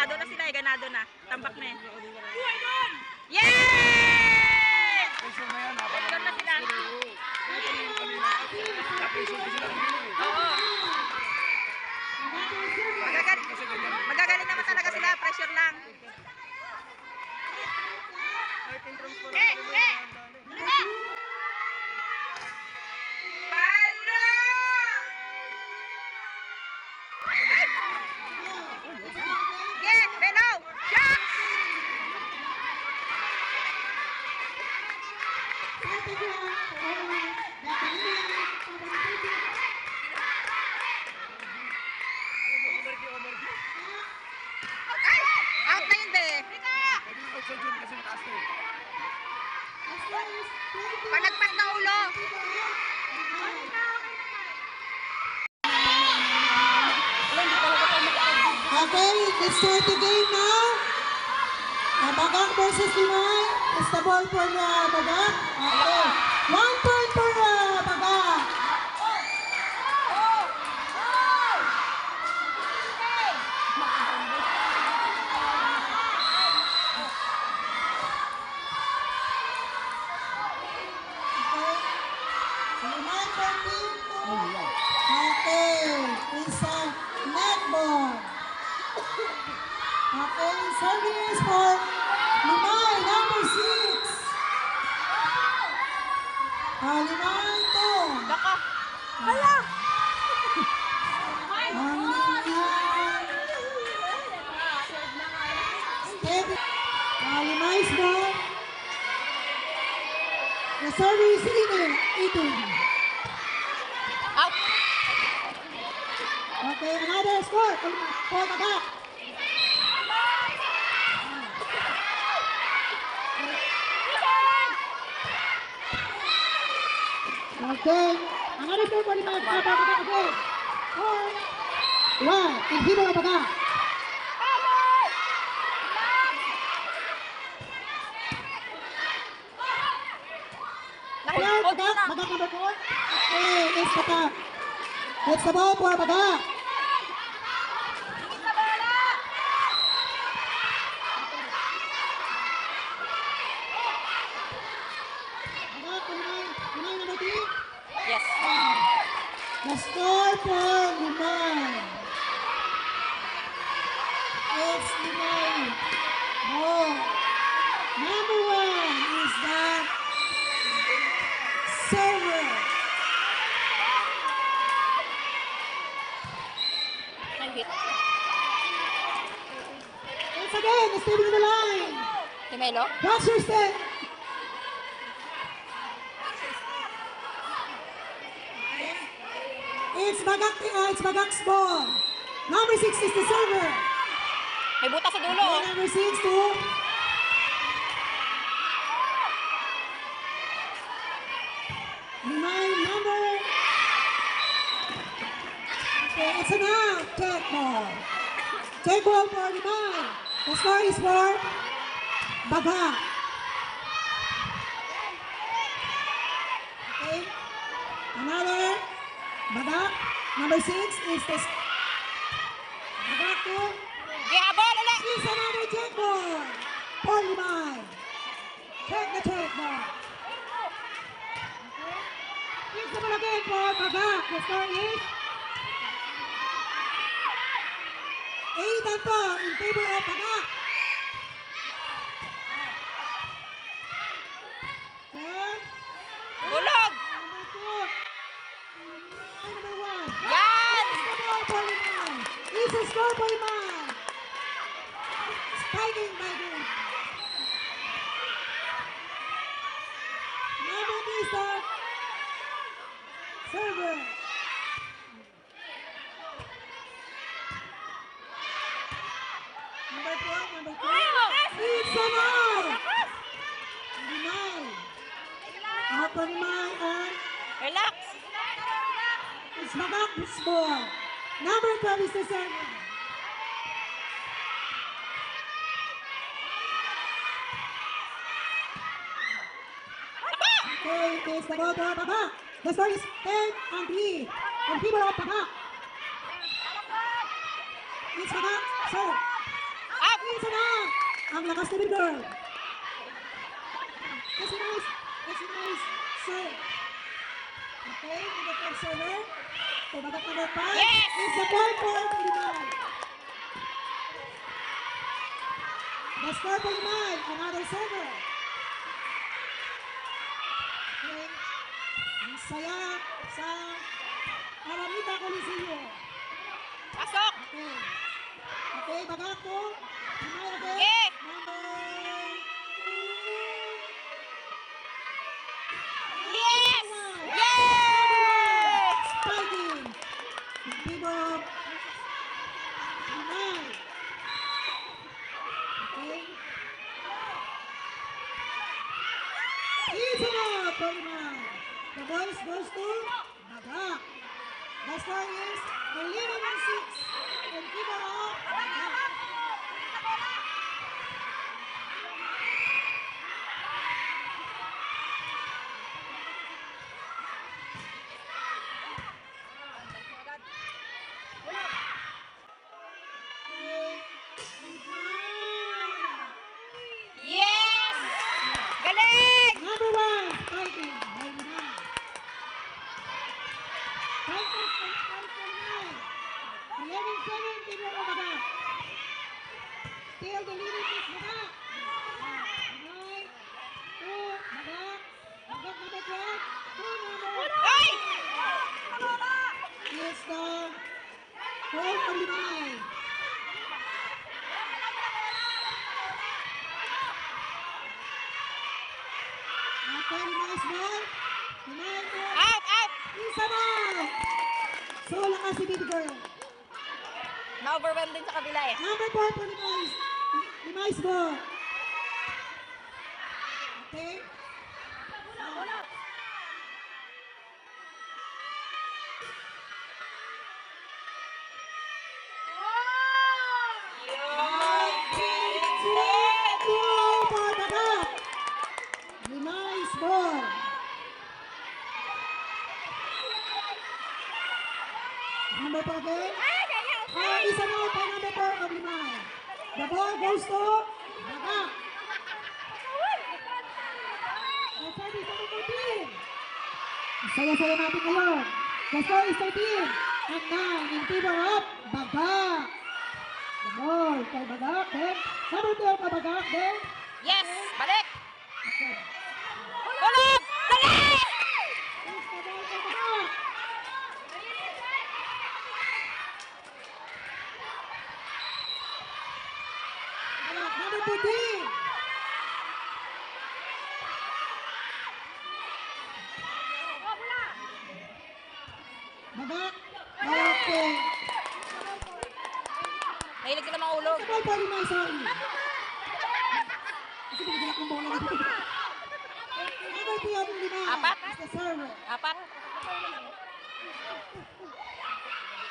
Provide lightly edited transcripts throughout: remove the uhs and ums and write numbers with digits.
ganado na sila, ganado na. Tambak na eh. Yay! Ganado na sila. Oo. Magagaling naman talaga sila, pressure lang. Out na yun, be. Palagpas na ulo. Okay, let's start the game now. Bagak versus Limay. It's the ball for Bagak. Okay. 1 point for Bagak. Limay for team 2. Okay, it's a netball. Okay, serving is for Limay, number 6. Limay 2. Baka. Hala! Limay's ball. The serving is Eden. Out. Okay, another score for Bagak. Okay, another score for Limay. Okay. 4-1 in favor of Bagak. Bagak number 4. Okay, it's Bagak. It's the ball for Bagak. Limay number 3. Yes. The score for Limay. It's Limay. Oh, number 1 is the server. Nag-hit. Once again, it's leaving the line. Timelo? That's your step. It's Bagak's ball. Number 6 is the server. May butas sa dulo. Okay, number 6 to Limay number. Okay, it's an out. Take ball. Take ball for Limay. The score is for Bagak. Okay, another Bagak. Number 6 is this. Bagak to. Gihabol ulit. Is another take ball for Limay. Take the take ball. It's the ball again for Bagak. The score is 8-4 in favor of Bagak. Then, Bulog. number 2. Number 1. Yan. It's the ball for Limay. It's a score for Limay. Spiking by game. Number 3 is the server. Number 12, number 2. It's an out. Limay. Out for Limay and Relax. it's Bagak's ball. Number 12 is the server. Okay, it's the ball for Bagak. The score is 10-3 in favor of Bagak. It's Bagak, serve. Ang lakas ni Bigor. Kasi nice. Sir. Okay, the third server. Tumagat number 5. Yes! Is the ball for Limay. The score for Limay. Another server. Okay. Ang saya sa Alameda Coliseum. Pasok! Okay. Okay, bagak po. Limay again. Yeah! Number... Yes! Yes! Spiking. Bibo. Limay. Okay. Easy na for Limay. The boys goes to Bagak. The score is 11-6. And Bibo Bagak. Yes! Galing! Number 1, fighting. By Limay. Fighters from Limay. 11-7, Bibo Bagak. Still the leading is Bagak. Limay. 2, Bagak. Bagak number 12. 2 number Ay! is the goal for Limay. After Limay's ball, Limay po. Out! Out! Isa na! So, lakas si Baby Girl. Na-overwhelm din sa kabila eh. Number 4 for Limay's ball. Okay? Two for Bagak. Limay's ball. Number 4 again. Isa na pa number 4 of Limay. The ball goes to Bagak. The service number 13. Saya-saya natin ngayon. The score is 13. And 9 in favor of Bagak. The ball kay Bagak. Then, number 12 of Bagak. Then, Yes! Balik! okay. Tulog! Dali! Here's the ball kay Bagak. Bagak, number 14. Bagak. Okay. Mahilig sila mga ulog. Ball for Limay, sorry. Kasi binigyan akong bola dito. Number 3 of Limay. Apat? Is the server. Apat.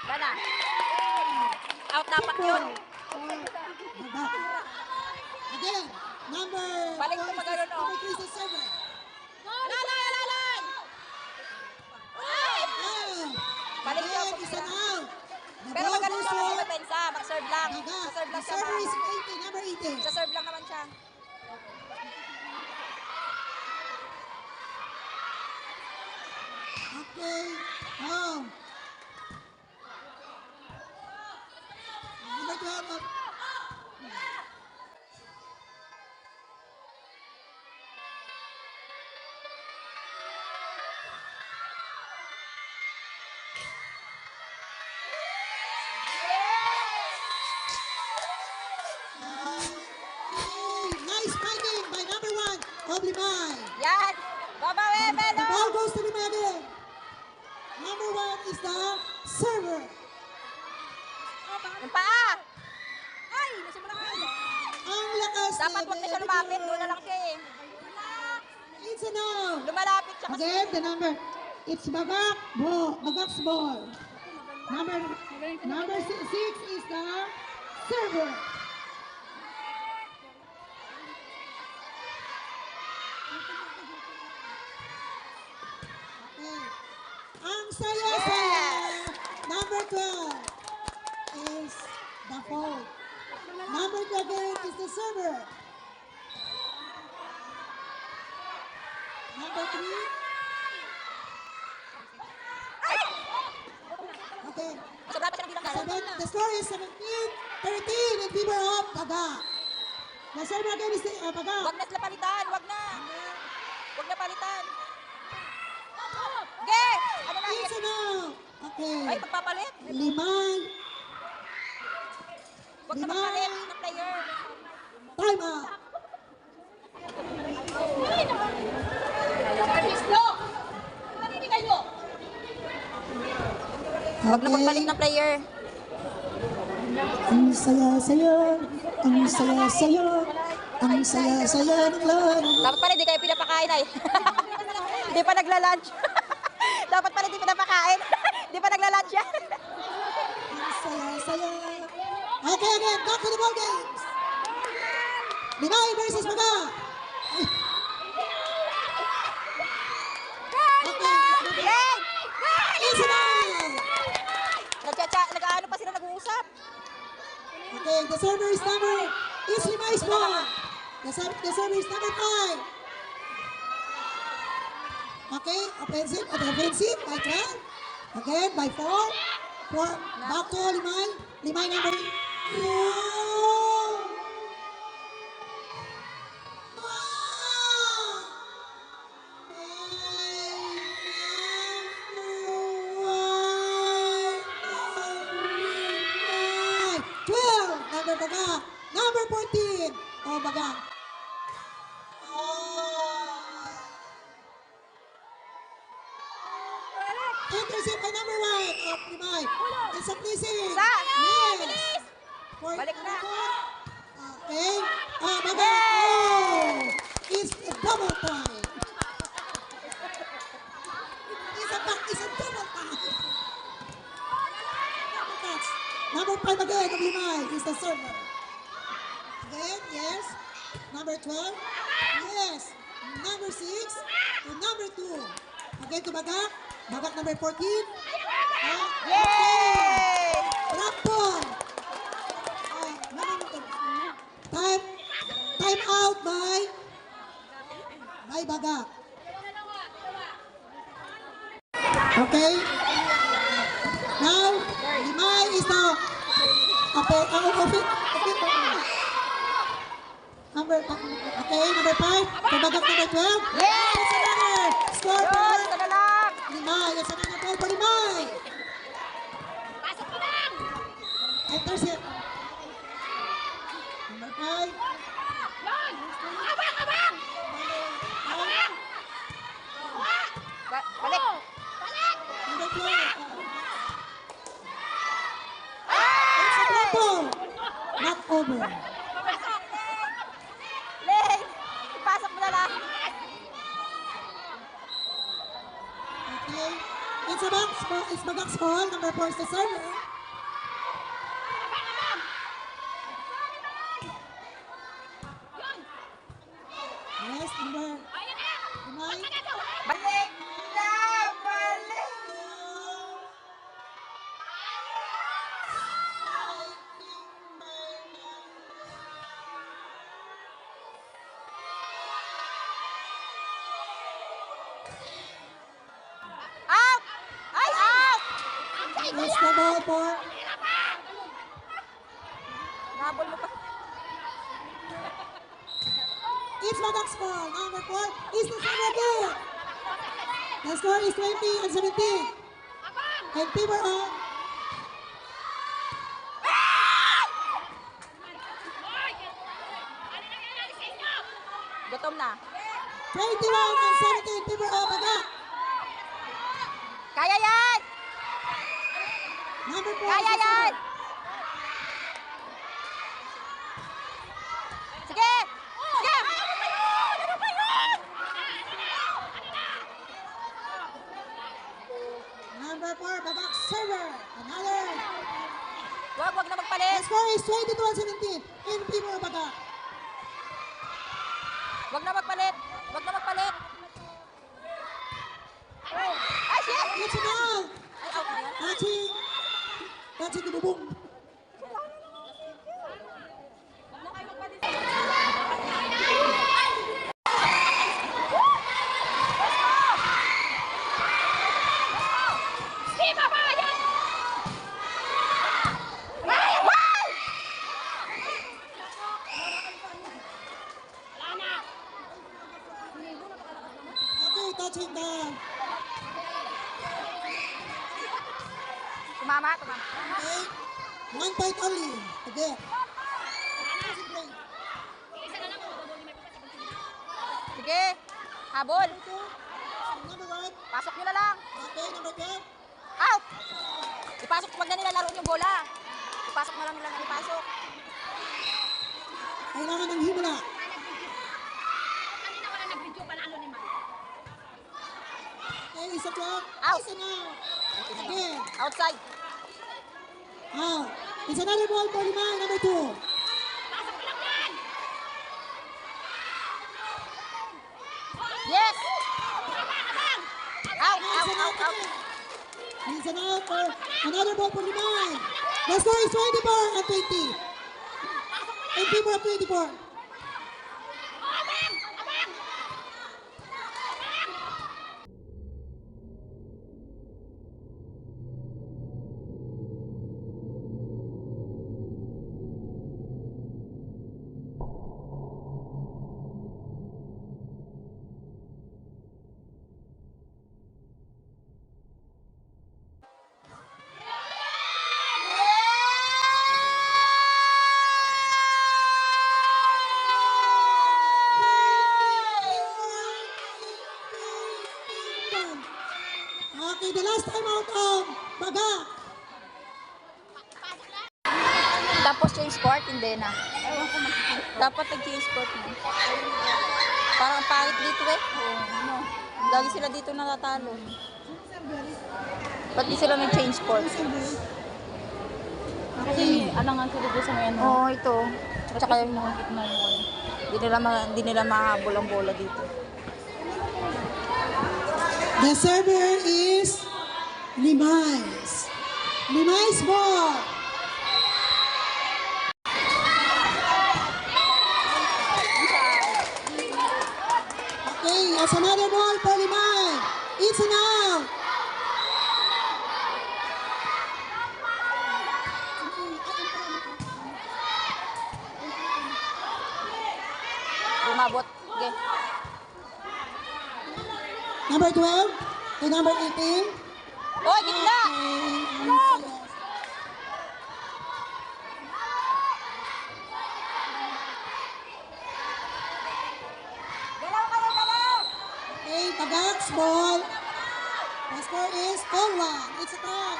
Dana. Out dapat yun. Bagak. Again, number Balik ko 4 magano, no? number 3 is the server. Lalan! Balik siya Again, pag isa na out. The Pero ball magaling goes siya to sa depensa. Mag-serve lang. Bagak. Mag-serve The lang siya. server is 18, number 18. Sa serve lang naman siya. Okay. Oh. Number 12 of nice fighting by number 1 of Limay. Yan! Babawi, The Melo! ball goes to Limay again. Number 1 is the server. Yung paa! Ay! Nasa mo na kayo. Ang lakas Dapat huwag na siya lumapit. Doon na lang siya eh. It's a no. Lumalapit siya kasi. Again, the number. It's Bagak ball. Bagak's ball. Number 6 is the server. Okay. Ang saya-saya. Number 12 is the fault. Number 2 again is the server. Number 3. Okay. Sobra pa siya ng bilang. The score is 17-13 in favor of Baga. The server again is Baga. Wag na sila palitan, wag na. Wag na palitan. Ge! Ano na? It's enough. Okay. Ay, pagpapalit. Limay. Wag na magpalit ng player. Time out. Wag na magpalit ng player. Ang saya-saya, ang saya-saya, ang saya-saya ng laro. Dapat pala di kayo pinapakain ay. Di pa nagla-lunch. Dapat pala di pinapakain. Di pa nagla-lunch yan. Ang saya-saya. Okay, again, back to the ball games. Limay versus Baga. Okay, Hey! it's enough. Nag-ano pa sila nag-uusap. Okay, the server is Limay's ball. The server is number 5. Okay, offensive, by 12. Again, by 4. Back to Limay. Limay number 3. Number Baga. Number 14. Oh, Baga. Intercept by number 1 of Limay. It's a pleasing. Sa! Yes. Balik na. Okay. Baga. Oh! It's a double time. It's a double time. Number 5 again of Limay is the server. Again, yes. Number 12. Yes. Number 6 to number 2. Again to Baga. Baga number 14. Yay! Drop ball. Time out by Baga. Okay. Now, Limay is the number 5. Kabagat number 12. Yes! It's another score Yun, for ito na lang. Limay. It's another goal for Limay. Pasok mo lang. Intercept. Number 5. Abang! Balik. Number 12. Ay! It's a drop ball. Not over. Pasok. Len, ipasok mo na lang. Okay. It's Bagak's ball. Number 4 is the server. Yes, number. Limay. Balik na! Balik! Out! Ay, out! That's the ball for Nabol mo pa. It's Bagak's ball. Number 4 is the server again. The score is 20-17. In favor of Gutom na. 21-17 in favor of Baga. Kaya yan! Number 4 Kaya is the yan! server. Sige! Sige! Ano ba yun? Number 4, Bagak's server. Another. Wag na The magpalit. score is 22-17 in favor of Baga. Wag na magpalit. Wag na magpalit. Ay, shit! It's now. Ay, out na yan. Touching the bubong. Okay? One point only. Again. Sige. Habol. Number 1. Pasok nyo na lang. Okay, number 12. Out! Ipasok, wag na nila laruin yung bola. Ipasok na lang nila na ipasok. Kailangan ng himla. Okay, isa po. Out. Isa na. Again. Outside. Out. It's another ball for Limay, number 2. Yes! Out, It's out, an out, out. It's an out for another ball for Limay. The score is 24 and 20. In favor of 24. Okay, the last time out of Baga. Tapos change sport, hindi na. Dapat nag-change sport na. Parang ang pangit dito eh. Lagi sila dito natatalo. Ba't di sila may change sport? Okay. Ano nga sila doon sa may ano? Oo, ito. At saka yung Gitna yung di nila mahabol ang bola dito. The server is Limays. Limays ball. Okay, it's another ball for Limay. It's an out. Umabot. Okay. Number 12 to number 18. Oh, gitna! Okay, Tagak's ball. The score is 4-1. It's a tie.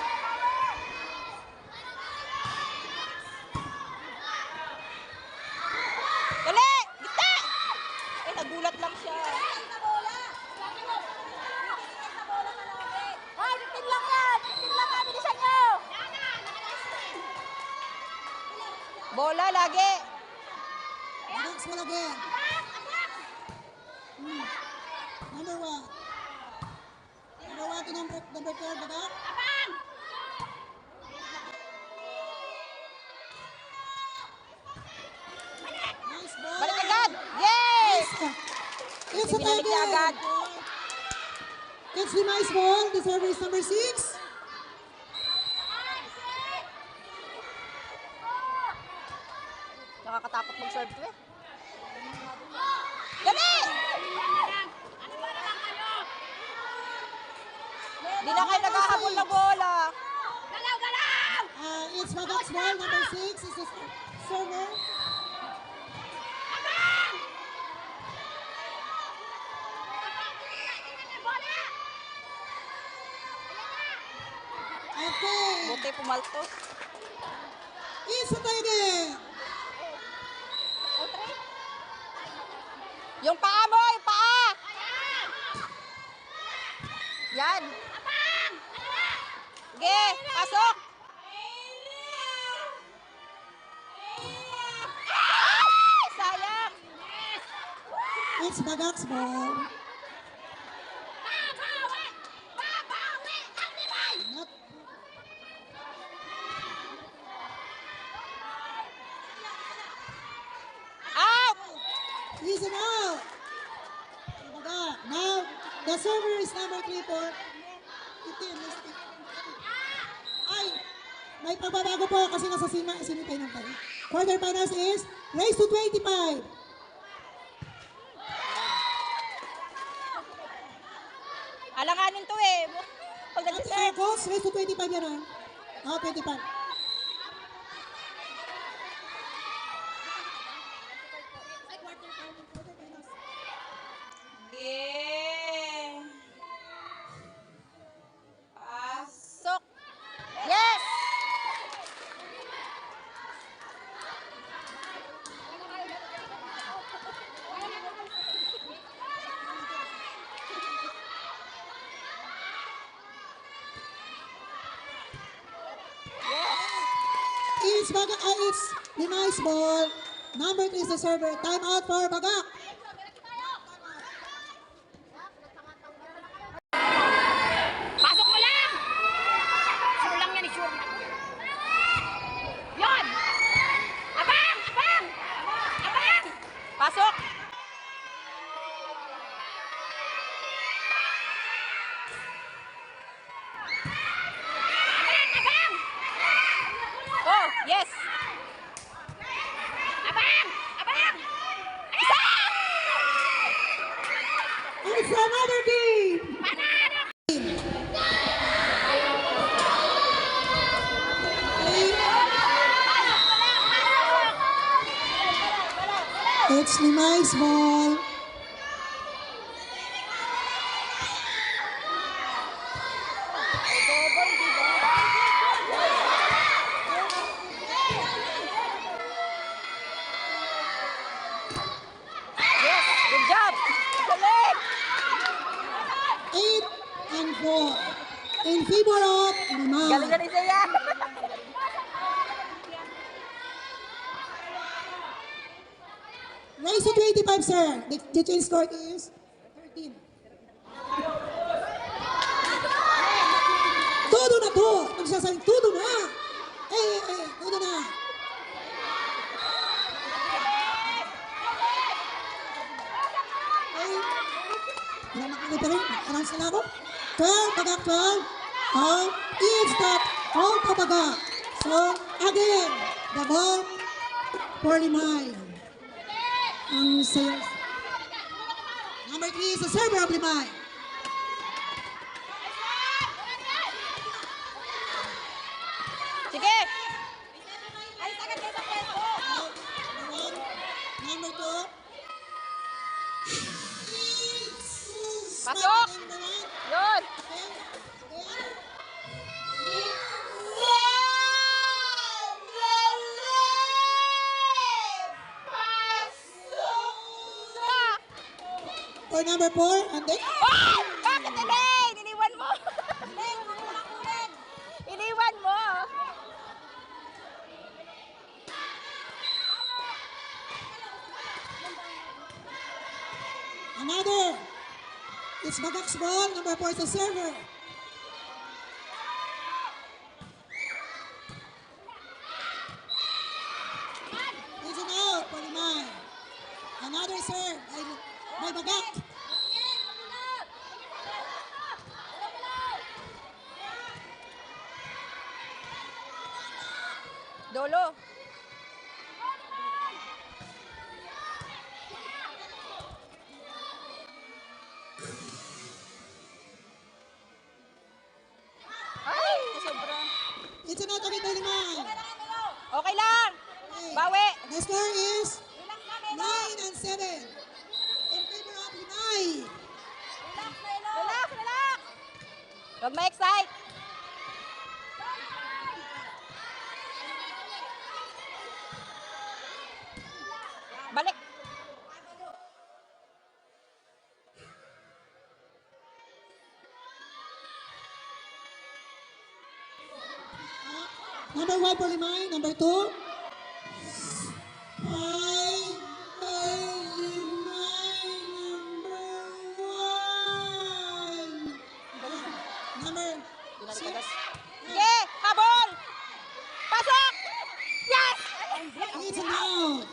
Dali! Gitna! Eh, nagulat lang siya. Ay, 15 lang yan! 15 lang yan! Bilisan nyo! Bola lagi! Tagak's ball again. Number 1. Number 1 to number 12, Tagak. Nice ball. Balik agad! Yay! It's a tie Binalik niya agad. again. It's Limay's ball. The server is number 6. Nakakatakot mag-serve to eh. Dali! Di na kayo naghahabol na bola. It's Tagak's ball. Number 6 is the server. Okay. Buti pumaltos. It's a tie again. Yung paa mo, yung paa! Yan. Sige, pasok! Ay, sayang! It's Tagak's ball. Not Out! He's an out. Baga. Now, the server is number 3 for 15. Ay, may pagbabago po kasi nasa simitay ng tayo. Quarterfinals is race to 25. Alanganin to eh. Pag At nag-serve. Coach, race to 25 yan ah. Oh, 25. Yeah. Pasok. Yes! It's Limais ball. Number 3 is the server. Time out for Bagak. Pasok mo lang! Sure lang yan, sure lang. Yon! Abang! Abang! Abang! Pasok. Abang! Oh, yes. Abang! Abang! It's another game. It's Limais ball. Yes. Good job. Galing. 8-4. In favor of Limais. Galing siya. Raise to 25, sir. The change score is 13. Todo na to. Nagsasayang todo na. Todo na. Ilang makinig pa rin. Announce na ako. 12, Bagak 12. All is that all to Bagak. So, again, the ball for Limay. Ang sayo. Number 3 is the server of Limay. Sige. Number 2. Pasok. Yun. For number 4, and then Oh! Bakit hindi? Iniwan mo. Iniwan mo. another. It's Bagak's ball. Number 4 is the server. It's an out for Limay. Another serve by Bagak. Dolo. Ay, sobra. It's an out again by Limay. Okay lang. Bawi. The score is 9-7 in favor of Limay. Relax, relax. Huwag ma-excite. Balik. Number 1 for Limay. Number 2. Limay number 1. Number 6. Sige, habol. Pasok. Yes! It's an out.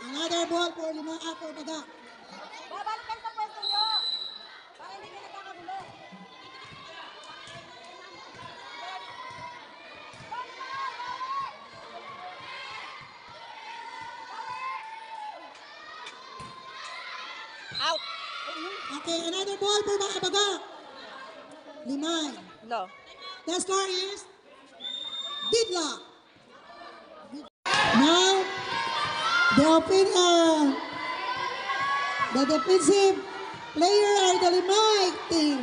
Another ball for Limay for Bagak. Babalikan sa pwesto nyo. Para hindi ka nagkakagulo. Out. Okay, another ball for Bagak. Limay. No. The score is deadlock. Now, the defensive player are the Limay team.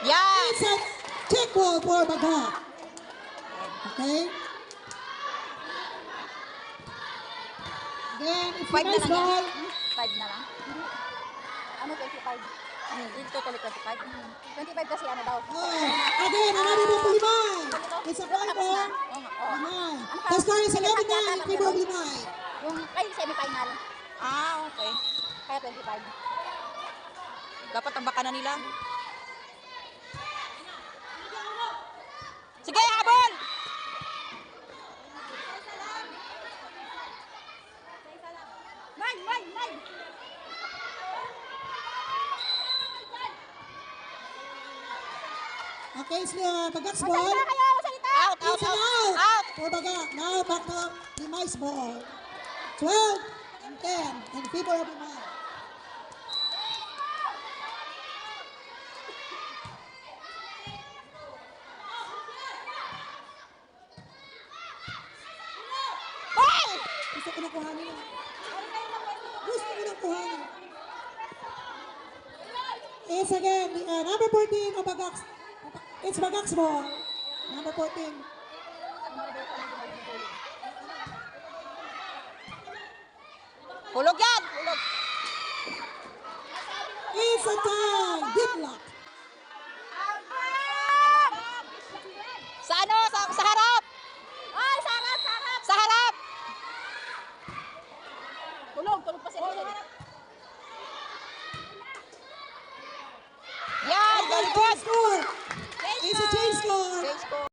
Yan! It's a check ball for Baga. Okay? Then, it's a 5 na nice lang yan. ball. 5 na lang. Ano, 25? Dito tuloy 25. 25 kasi ano daw. Again, another ball for Limay. It's a 5 ball. Oh. Limay. The score is 11-9 in favor of Limay. Yung ay semi-final. Ah, okay. Kaya 25. Dapat ang baka na nila. Sige, habol! May! Okay, it's Bagak's ball. Salita kayo! Salita! Out! It's an out for Baga. Now back to Limay's ball. 12 and 10 in favor of Limay. Ball! Gusto ko na kuhanin. Gusto ko na kuhanin. It's again, number 14 of Bagak's. It's Bagak's ball. Number 14. Hulog yan! Hulog! It's a tie. Deadlock. Sa ano? Sa harap! Ay, sa harap! Sa harap! Tulog pa siya. Yan! Very good! Score. It's a change score. Change score.